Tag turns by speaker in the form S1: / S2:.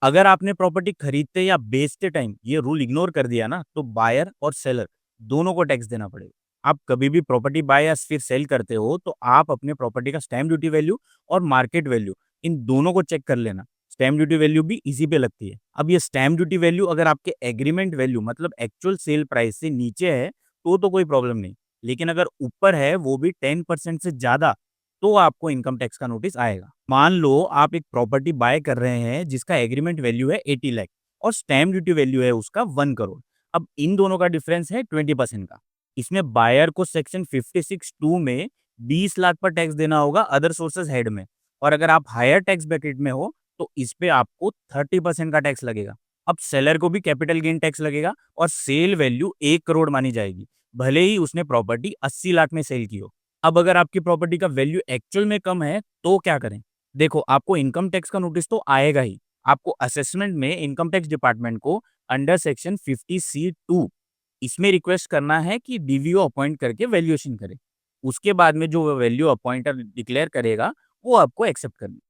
S1: अगर आपने प्रॉपर्टी खरीदते या बेचते टाइम ये रूल इग्नोर कर दिया ना, तो बायर और सेलर दोनों को टैक्स देना पड़ेगा। आप कभी भी प्रॉपर्टी बाय या फिर सेल करते हो, तो आप अपने प्रॉपर्टी का स्टैम्प ड्यूटी वैल्यू और मार्केट वैल्यू इन दोनों को चेक कर लेना। स्टैम्प ड्यूटी वैल्यू भी इसी पे लगती है। अब ये स्टैम्प ड्यूटी वैल्यू अगर आपके एग्रीमेंट वैल्यू मतलब एक्चुअल सेल प्राइस से नीचे है, तो कोई प्रॉब्लम नहीं। लेकिन अगर ऊपर है, वो भी 10% से ज़्यादा, तो आपको इनकम टैक्स का नोटिस आएगा। मान लो आप एक प्रॉपर्टी बाय कर रहे हैं जिसका एग्रीमेंट वैल्यू है 80 लाख और स्टैम्प ड्यूटी वैल्यू है उसका 1 करोड़। अब इन दोनों का डिफरेंस है 20% का। इसमें बायर को सेक्शन 56(2) में 20 लाख पर टैक्स देना होगा अदर सोर्सेज हेड में। और अगर आप हायर टैक्स ब्रैकेट में हो, तो इस पे आपको 30% का टैक्स लगेगा। अब सेलर को भी कैपिटल गेन टैक्स लगेगा और सेल वैल्यू 1 करोड़ मानी जाएगी, भले ही उसने प्रॉपर्टी 80 लाख में सेल की हो। अब अगर आपकी प्रॉपर्टी का वैल्यू एक्चुअल में कम है, तो क्या करें? देखो, आपको इनकम टैक्स का नोटिस तो आएगा ही। आपको असेसमेंट में इनकम टैक्स डिपार्टमेंट को अंडर सेक्शन 50(2) इसमें रिक्वेस्ट करना है कि डीवीओ अपॉइंट करके वैल्यूएशन करे। उसके बाद में जो वैल्यू अपॉइंटर डिक्लेयर करेगा, वो आपको एक्सेप्ट करनी है।